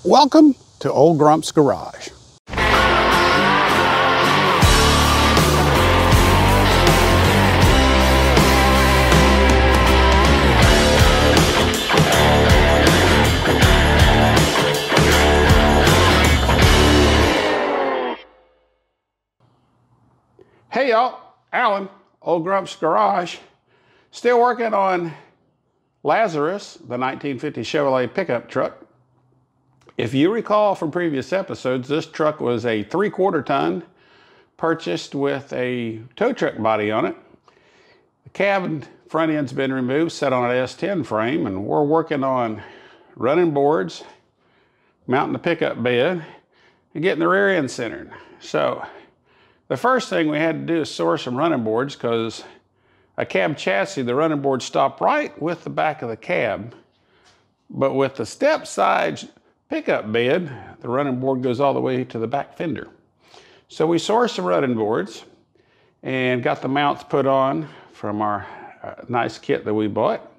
Welcome to Old Grump's Garage. Hey y'all, Alan, Old Grump's Garage. Still working on Lazarus, the 1950 Chevrolet pickup truck. If you recall from previous episodes, this truck was a 3/4 ton, purchased with a tow truck body on it. The cab and front end's been removed, set on an S10 frame, and we're working on running boards, mounting the pickup bed, and getting the rear end centered. So the first thing we had to do is source some running boards, because a cab chassis, the running boards stop right with the back of the cab. But with the step side pickup bed, the running board goes all the way to the back fender. So we sourced some running boards and got the mounts put on from our nice kit that we bought.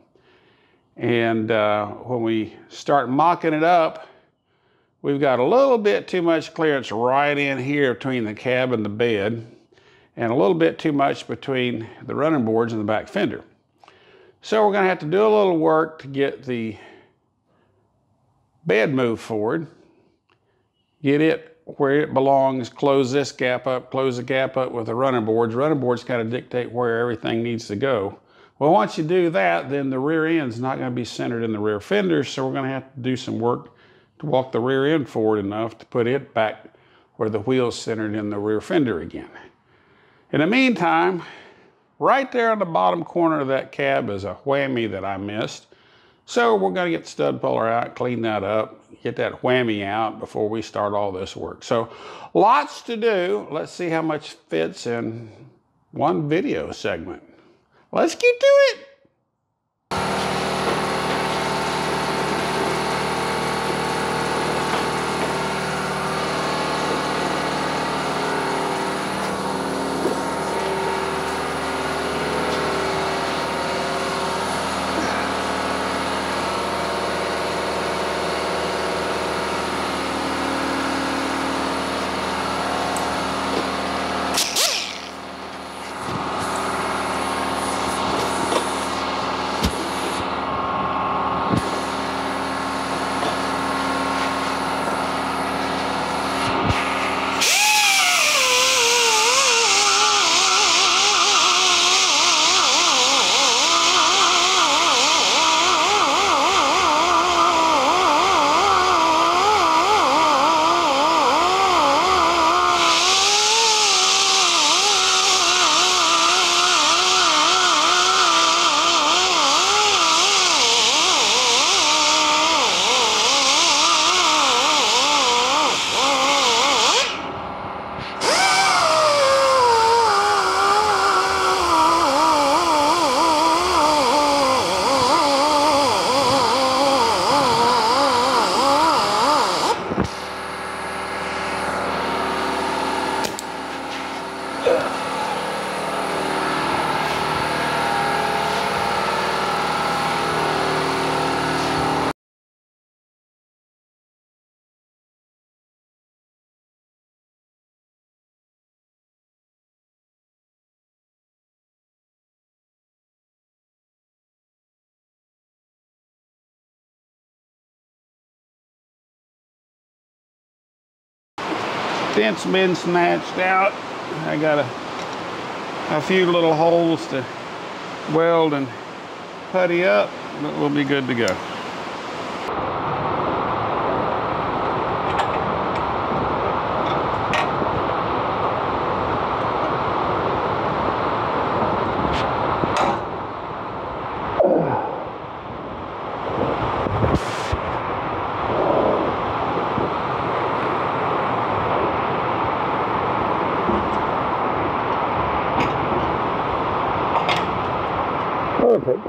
And when we start mocking it up, we've got a little bit too much clearance right in here between the cab and the bed, and a little bit too much between the running boards and the back fender. So we're gonna have to do a little work to get the bed moved forward, get it where it belongs, close this gap up, close the gap up with the running boards. Running boards kind of dictate where everything needs to go. Well, once you do that, then the rear end's not gonna be centered in the rear fender, so we're gonna have to do some work to walk the rear end forward enough to put it back where the wheel's centered in the rear fender again. In the meantime, right there on the bottom corner of that cab is a whammy that I missed. So we're gonna get the stud puller out, clean that up, get that whammy out before we start all this work. So lots to do. Let's see how much fits in one video segment. Let's get to it. Dent's been snatched out. I got a few little holes to weld and putty up, but we'll be good to go. Perfect.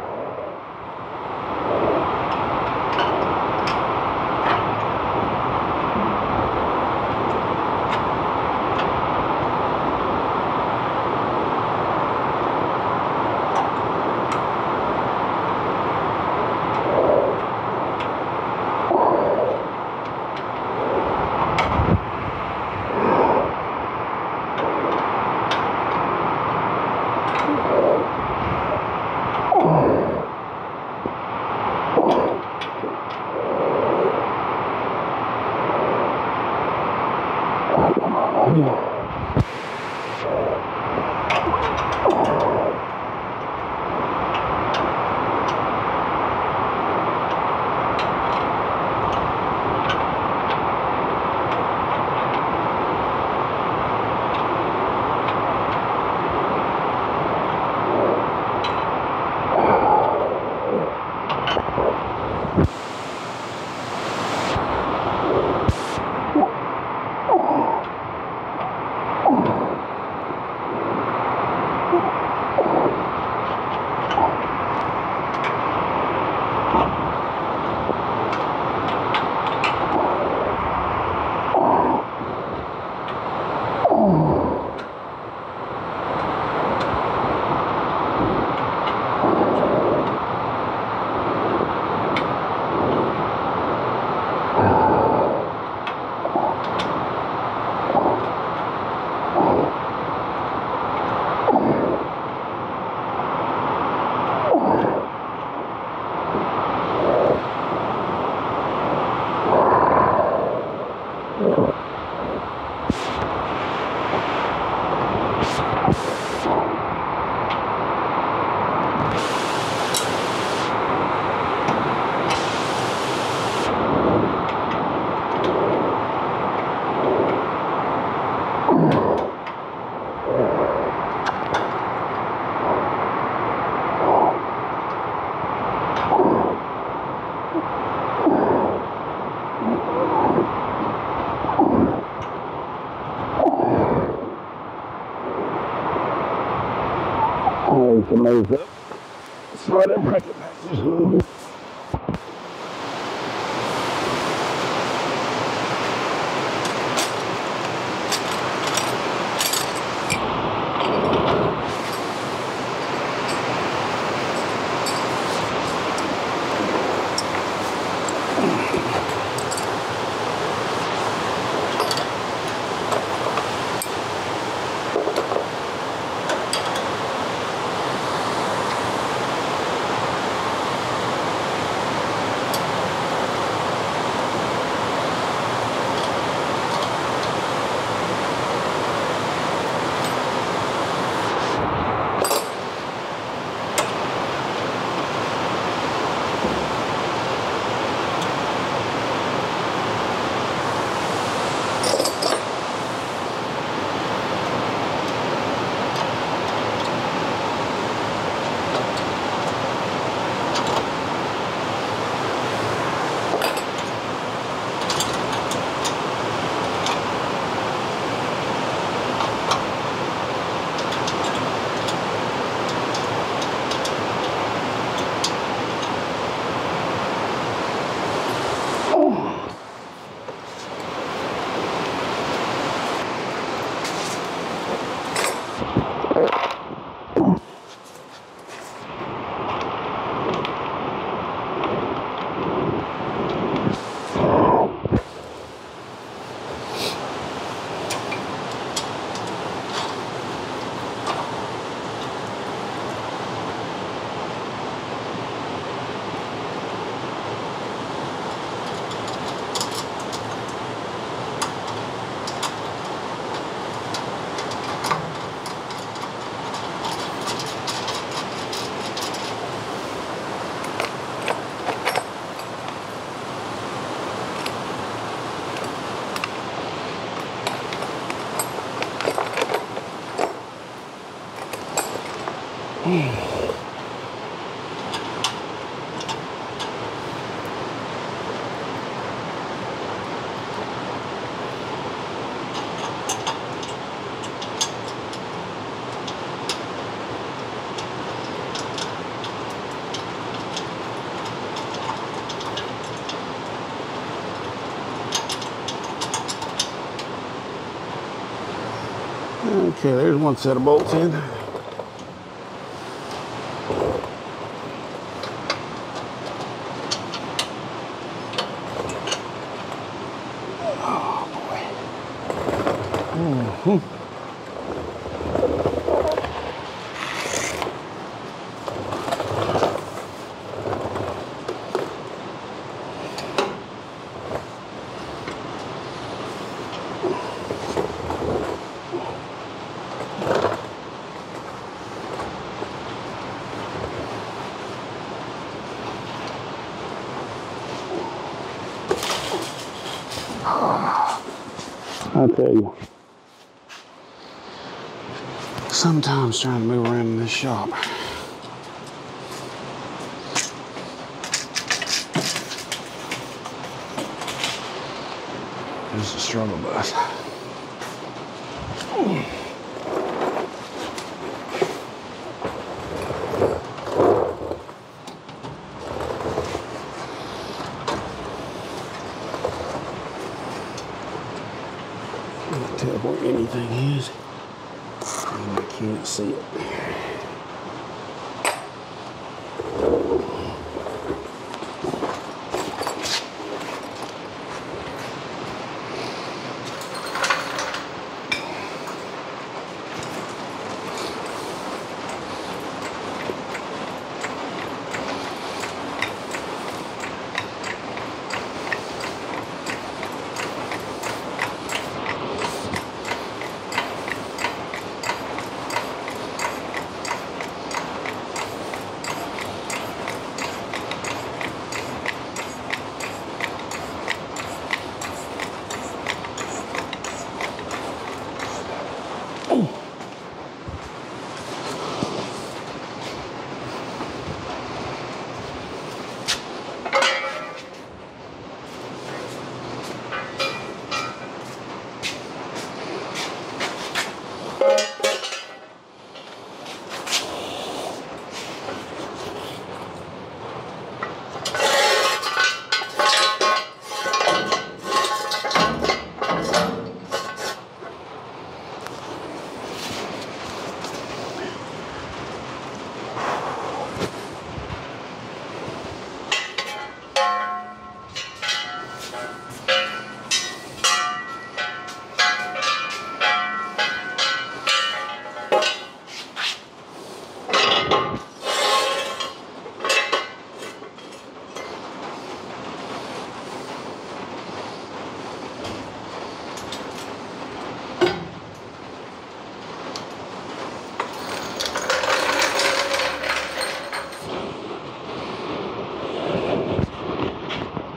Raise the nose up. Slide that bracket back just a little bit. Okay, there's one set of bolts in. Oh boy. I tell you, sometimes trying to move around in this shop. This is a struggle bus. Can't tell where anything is, and I can't see it.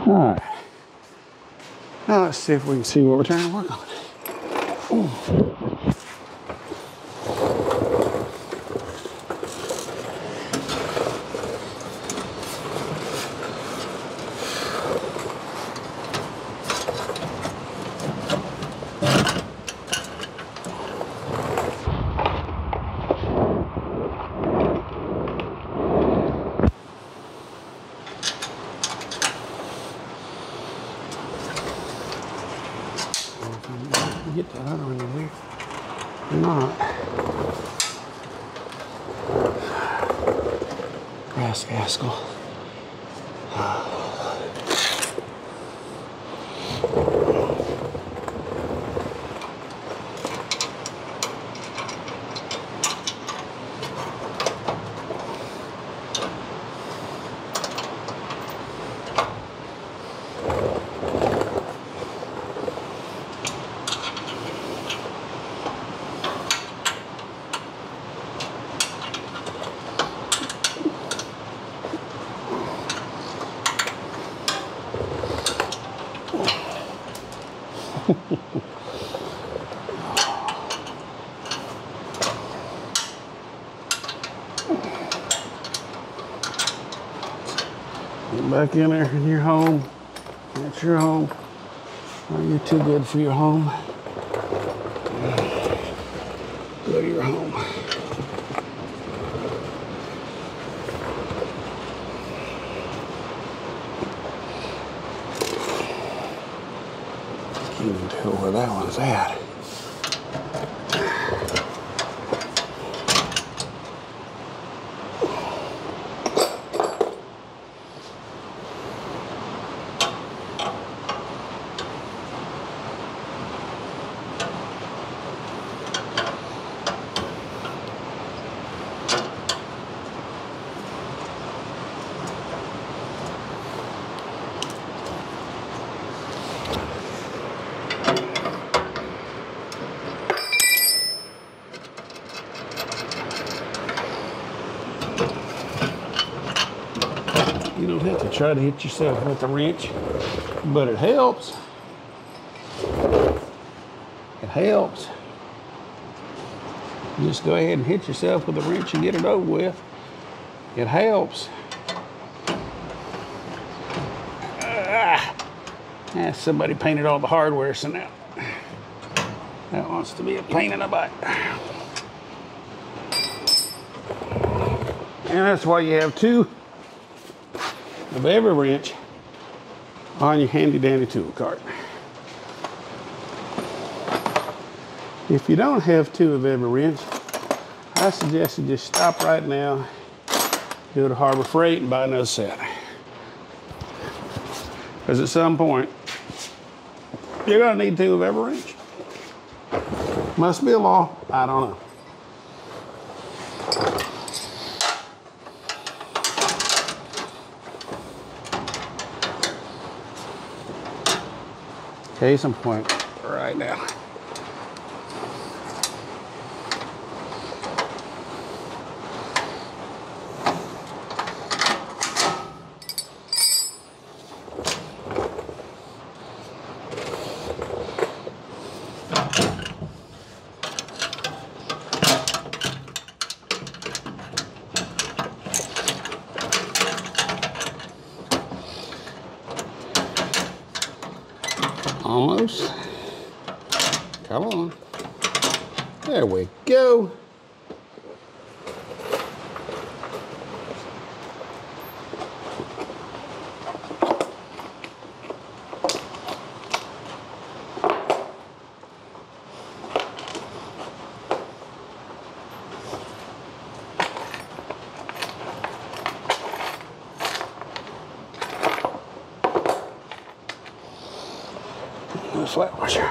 All right, now let's see if we can see what we're trying to work on. Ooh. Get that other one in here. Not. Grass Gaskell. Get back in there in your home. That's your home. Are you too good for your home? Go to your home. Can't even tell where that one's at. You don't have to try to hit yourself with a wrench, but it helps. It helps. You just go ahead and hit yourself with a wrench and get it over with. It helps. Somebody painted all the hardware, so now that wants to be a pain in the butt. And that's why you have 2 of every wrench on your handy dandy tool cart. If you don't have 2 of every wrench, I suggest you just stop right now, go to Harbor Freight and buy another set. Because at some point, you're gonna need 2 of every wrench. Must be a law, I don't know. Case in point right now. Almost. Come on. There we go. The flat washer.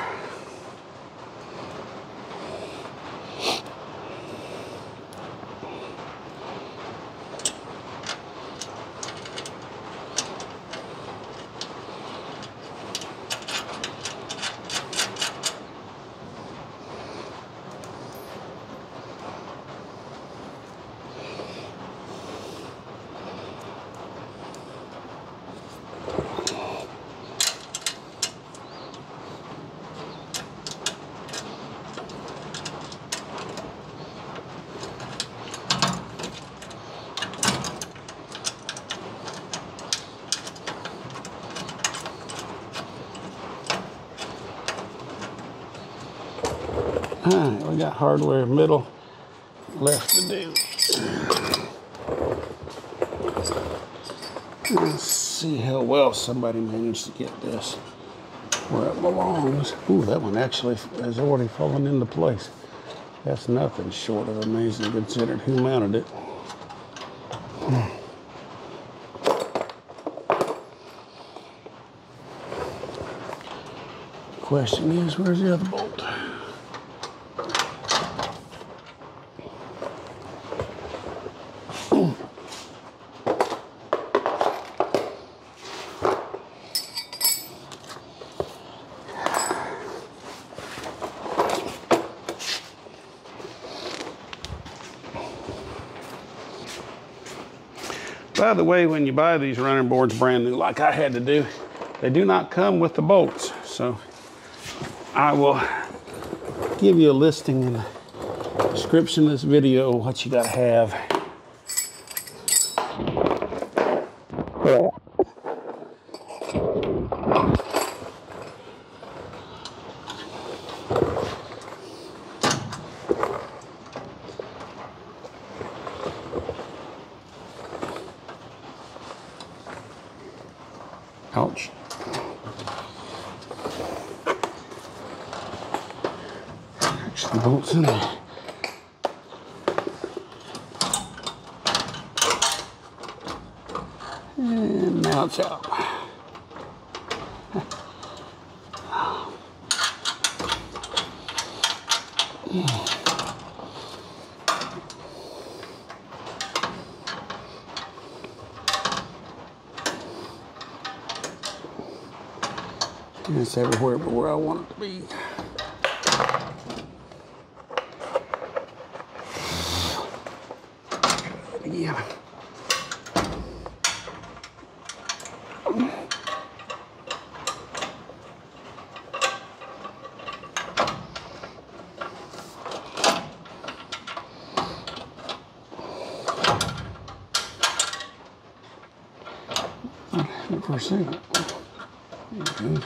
All right, we got hardware middle left to do. Let's see how well somebody managed to get this where it belongs. Ooh, that one actually has already fallen into place. That's nothing short of amazing considering who mounted it. Question is, where's the other bolt? By the way, when you buy these running boards brand new, like I had to do, they do not come with the bolts. So I will give you a listing in the description of this video of what you gotta have. Ouch. Actually bolts in there. And now it's out. It's everywhere but where I want it to be. Yeah. For a second. Okay.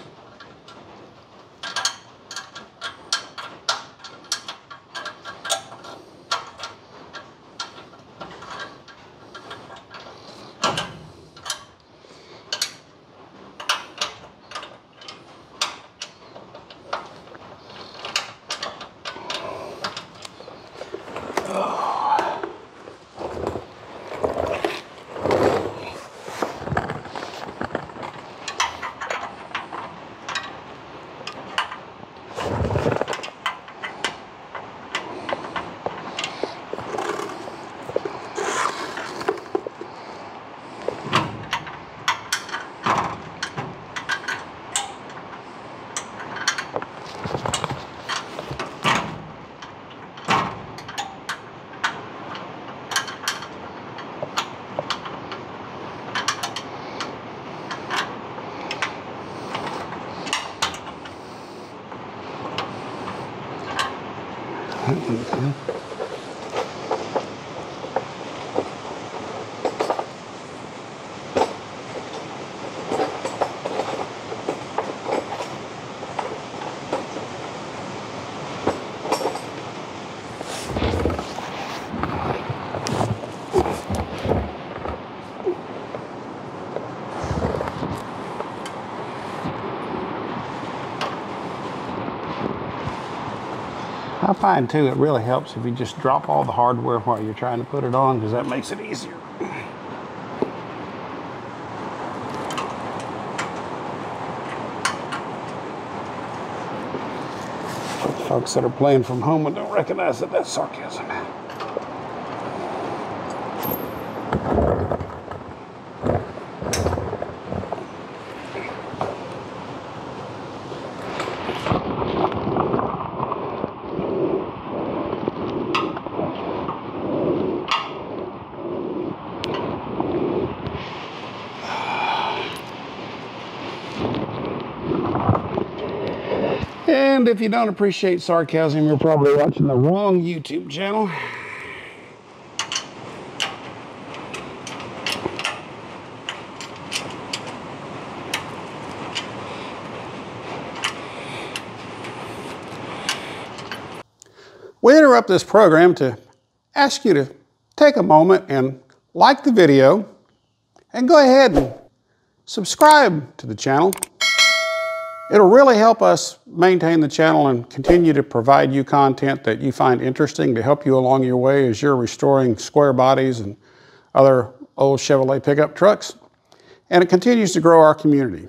I find too, it really helps if you just drop all the hardware while you're trying to put it on, because that makes it easier. Folks that are playing from home and don't recognize that that's sarcasm. And if you don't appreciate sarcasm, you're probably watching the wrong YouTube channel. We interrupt this program to ask you to take a moment and like the video and go ahead and subscribe to the channel. It'll really help us maintain the channel and continue to provide you content that you find interesting to help you along your way as you're restoring square bodies and other old Chevrolet pickup trucks. And it continues to grow our community.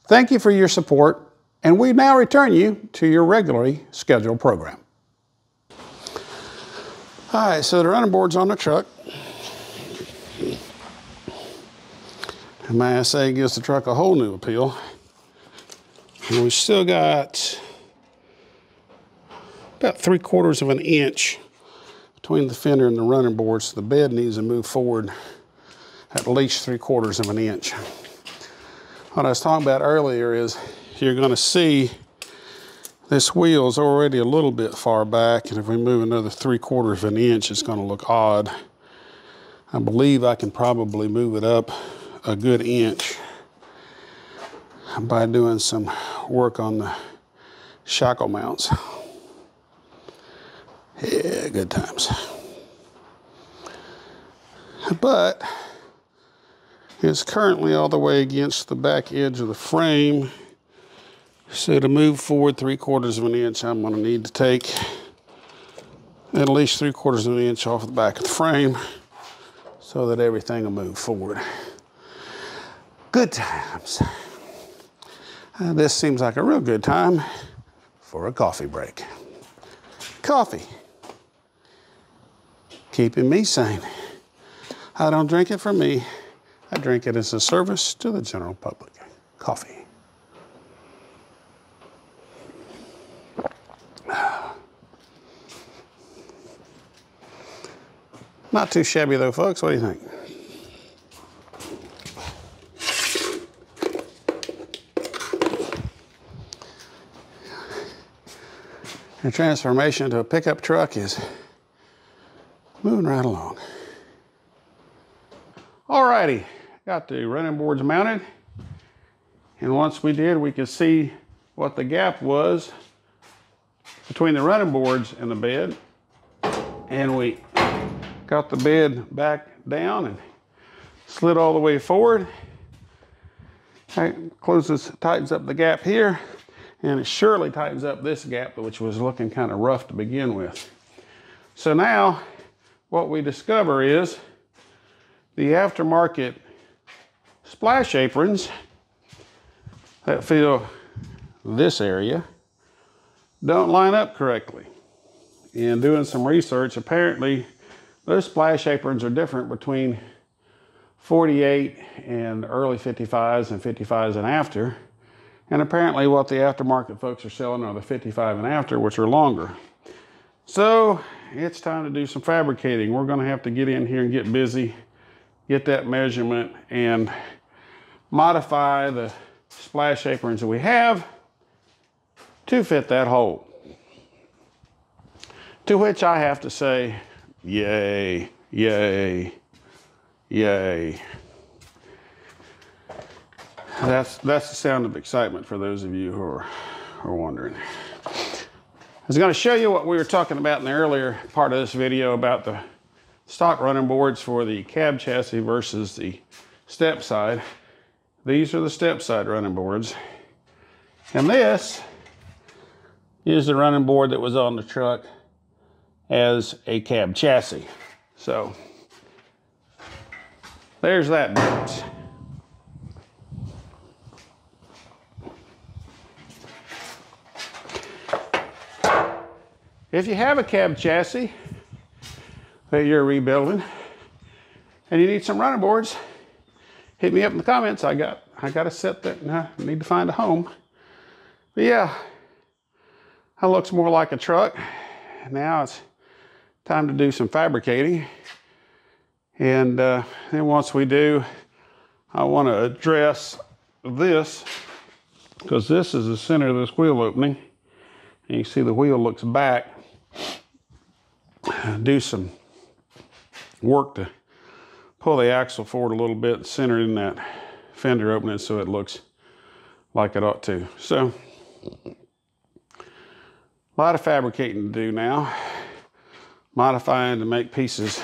Thank you for your support, and we now return you to your regularly scheduled program. All right, so the running board's on the truck. And my assay gives the truck a whole new appeal. And we've still got about 3/4 of an inch between the fender and the running board, so the bed needs to move forward at least 3/4 of an inch. What I was talking about earlier is you're going to see this wheel is already a little bit far back, and if we move another 3/4 of an inch, it's going to look odd. I believe I can probably move it up a good inch by doing some work on the shackle mounts. Yeah, good times. But it's currently all the way against the back edge of the frame. So to move forward 3/4 of an inch, I'm going to need to take at least 3/4 of an inch off the back of the frame so that everything will move forward. Good times. This seems like a real good time for a coffee break. Coffee. Keeping me sane. I don't drink it for me. I drink it as a service to the general public. Coffee. Not too shabby though, folks. What do you think? The transformation to a pickup truck is moving right along. Alrighty, got the running boards mounted. And once we did, we could see what the gap was between the running boards and the bed. And we got the bed back down and slid all the way forward. That tightens up the gap here, and it surely tightens up this gap, which was looking kind of rough to begin with. So now what we discover is the aftermarket splash aprons that fill this area don't line up correctly. In doing some research, apparently those splash aprons are different between 48 and early 55s and 55s and after. And apparently what the aftermarket folks are selling are the 55 and after, which are longer. So it's time to do some fabricating. We're gonna have to get in here and get busy, get that measurement, and modify the splash aprons that we have to fit that hole. To which I have to say, yay, yay, yay. That's the sound of excitement for those of you who are wondering. I was going to show you what we were talking about in the earlier part of this video about the stock running boards for the cab chassis versus the step side. These are the step side running boards. And this is the running board that was on the truck as a cab chassis. So there's that difference. If you have a cab chassis that you're rebuilding and you need some running boards, hit me up in the comments. I got a set that I need to find a home. But yeah, that looks more like a truck. Now it's time to do some fabricating. And then once we do, I want to address this, because this is the center of this wheel opening. And you see the wheel looks back. Do some work to pull the axle forward a little bit and center it in that fender opening so it looks like it ought to. So, a lot of fabricating to do now. Modifying to make pieces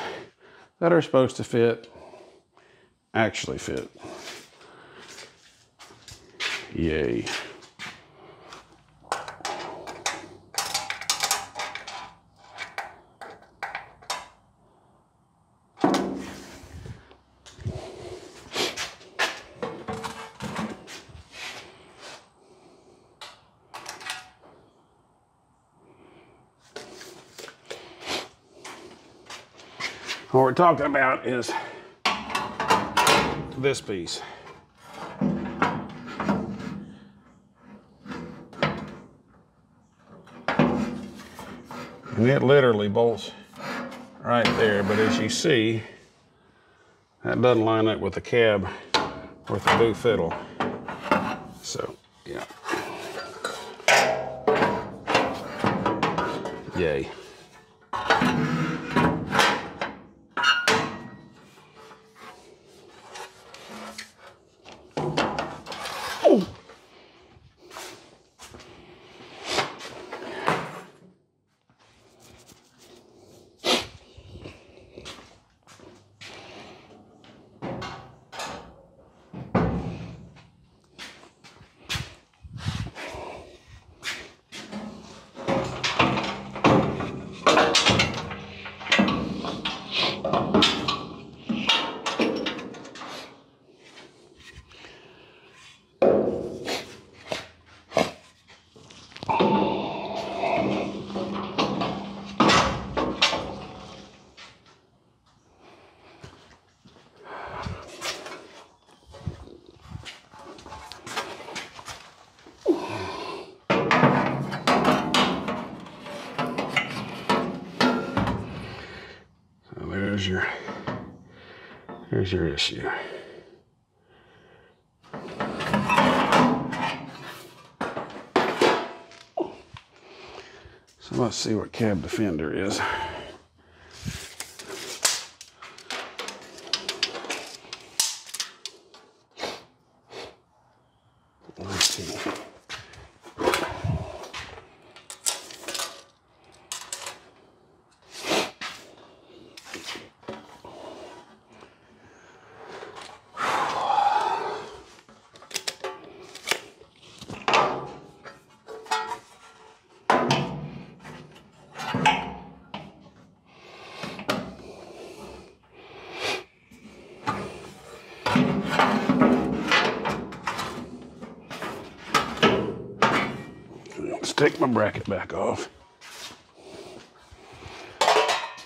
that are supposed to fit, actually fit. Yay. What we're talking about is this piece. And it literally bolts right there, but as you see, that doesn't line up with the cab or the boot fiddle. So, yeah. Yay. Here's your issue. So let's see what cab defender is. Let's see. Let's take my bracket back off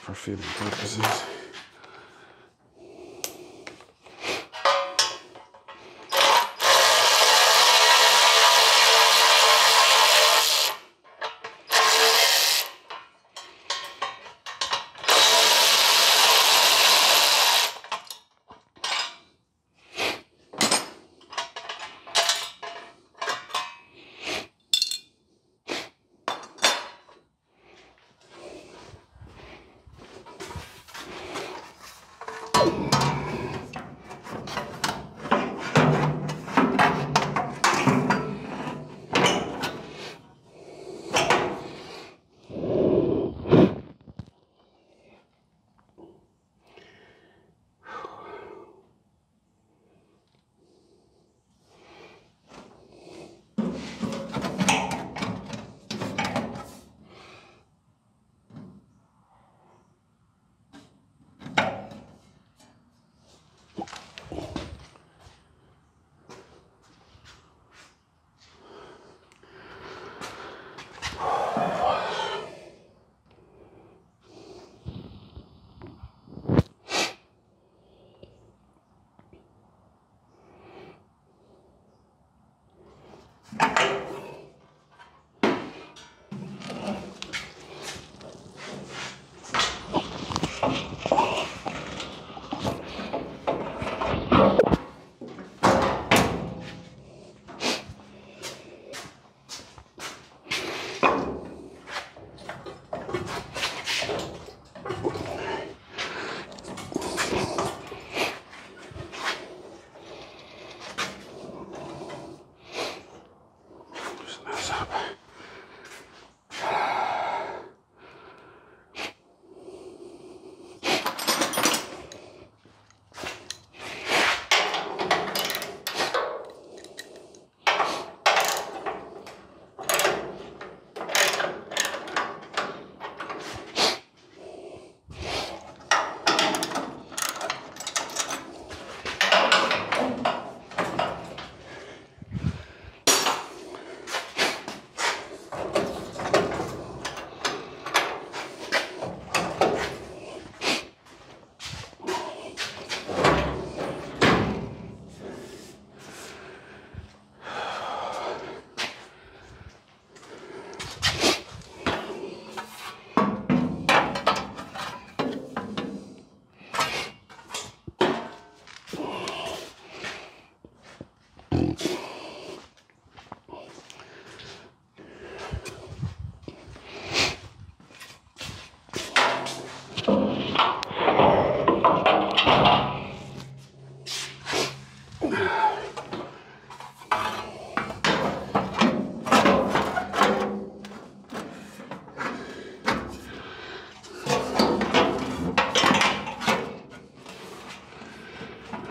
for fitting purposes.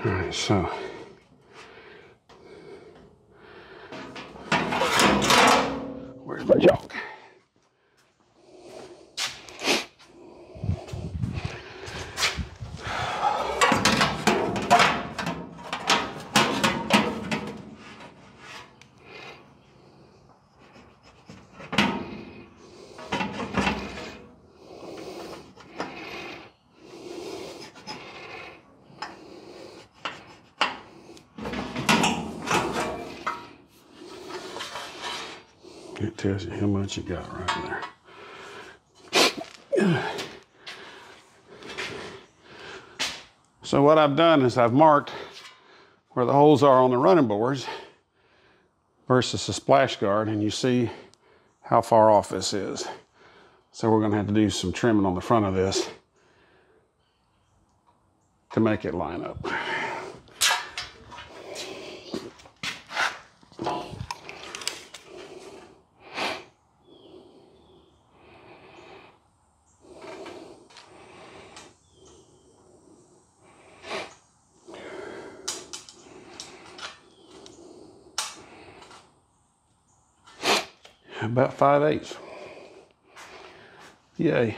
All right, so where's my chalk? It tells you how much you got right there. So what I've done is I've marked where the holes are on the running boards versus the splash guard, and you see how far off this is. So we're going to have to do some trimming on the front of this to make it line up. about 5/8. Yay.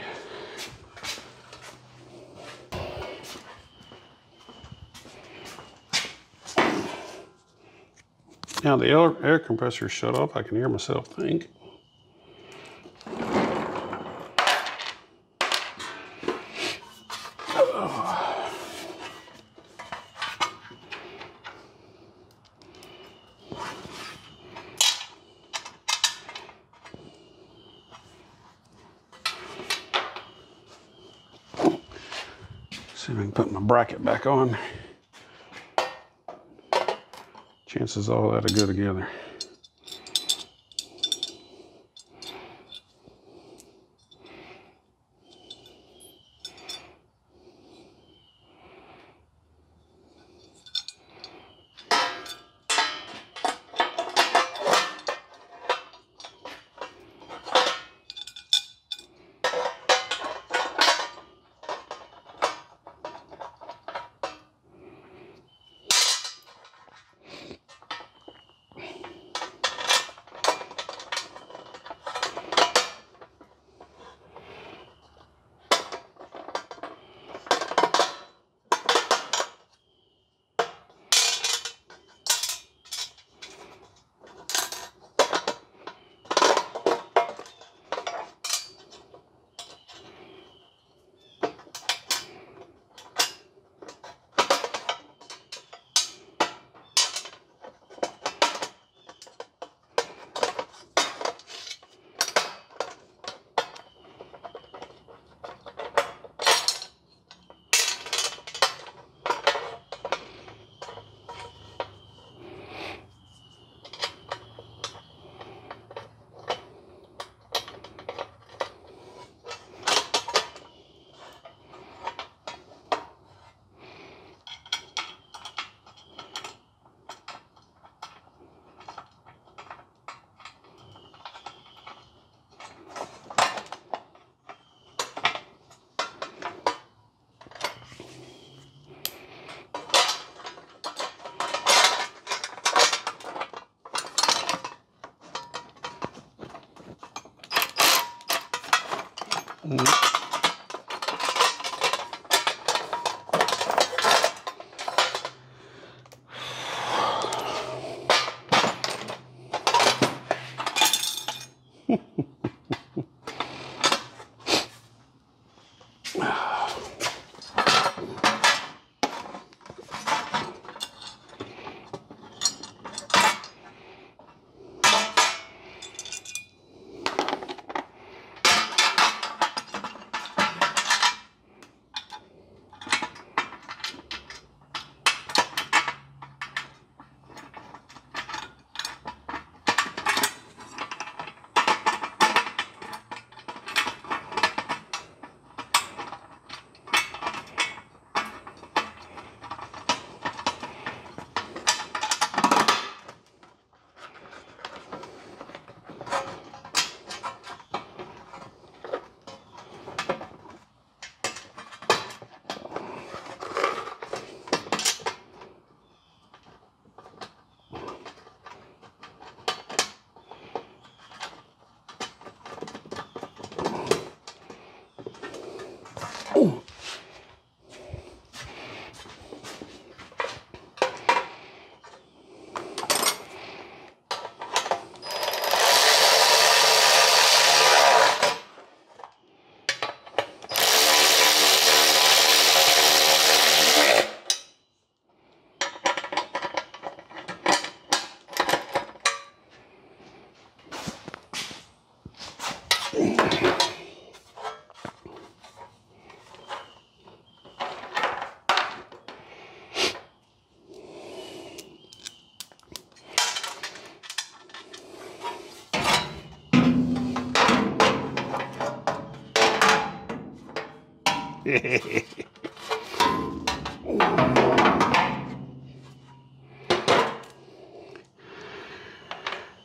Now the air compressor shut off. I can hear myself think. See if I can put my bracket back on. Chances all that'll go together.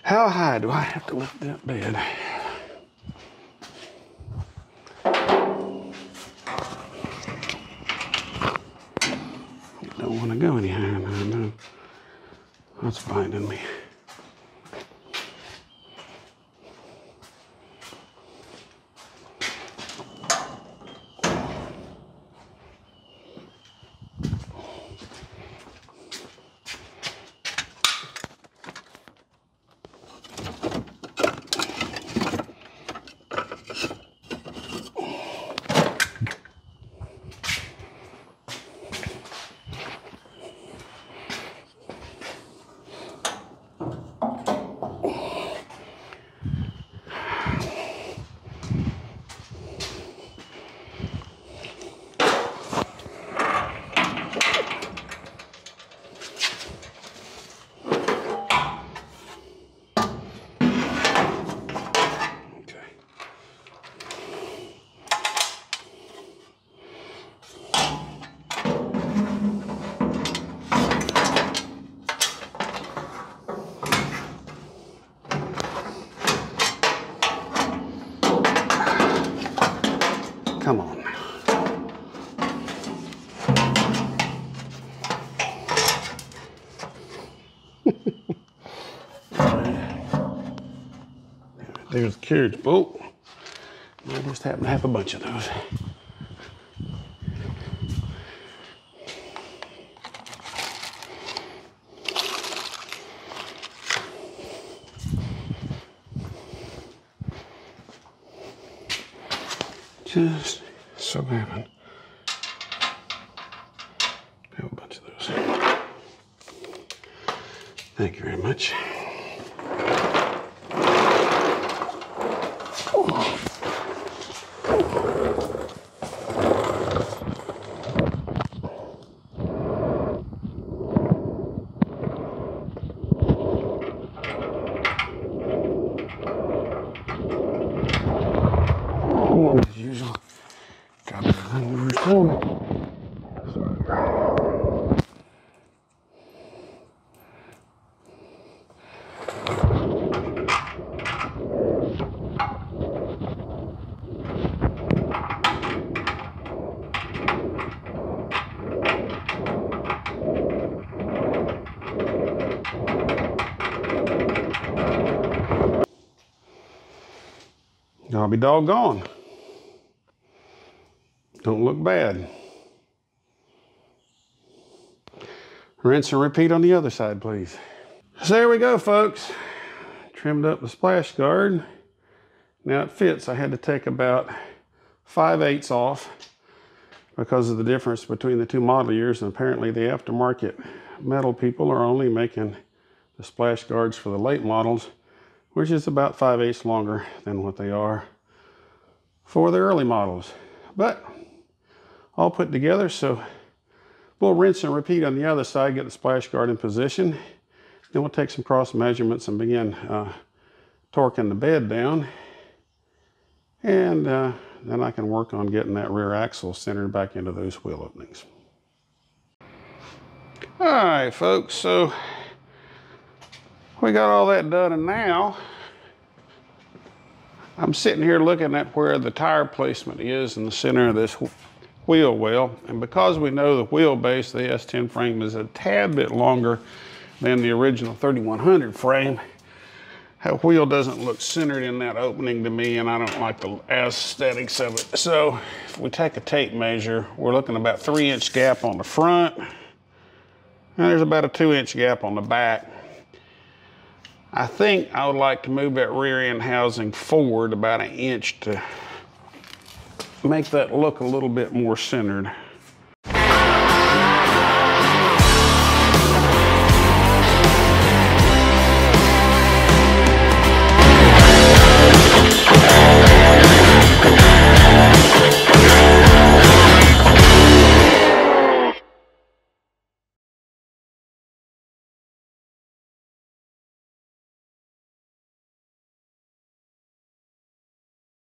How high do I have to lift that bed? Don't want to go any higher than I know. That's binding me. Come on. There's the carriage bolt. I just happen to have a bunch of those. Just so happen to have a bunch of those. Thank you very much. As usual, drop everything over stone. I'll be doggone. Don't look bad. Rinse and repeat on the other side, please. So there we go, folks. Trimmed up the splash guard. Now it fits. I had to take about 5/8 off because of the difference between the two model years, and apparently the aftermarket metal people are only making the splash guards for the late models, which is about 5/8 longer than what they are for the early models. But all put together, so we'll rinse and repeat on the other side, get the splash guard in position. Then we'll take some cross measurements and begin torquing the bed down. And then I can work on getting that rear axle centered back into those wheel openings. All right, folks, so we got all that done, and now I'm sitting here looking at where the tire placement is in the center of this wheel well, and because we know the wheelbase of the S10 frame is a tad bit longer than the original 3100 frame, that wheel doesn't look centered in that opening to me, and I don't like the aesthetics of it. So if we take a tape measure, we're looking at about 3-inch gap on the front, and there's about a 2-inch gap on the back. I think I would like to move that rear end housing forward about 1 inch to make that look a little bit more centered.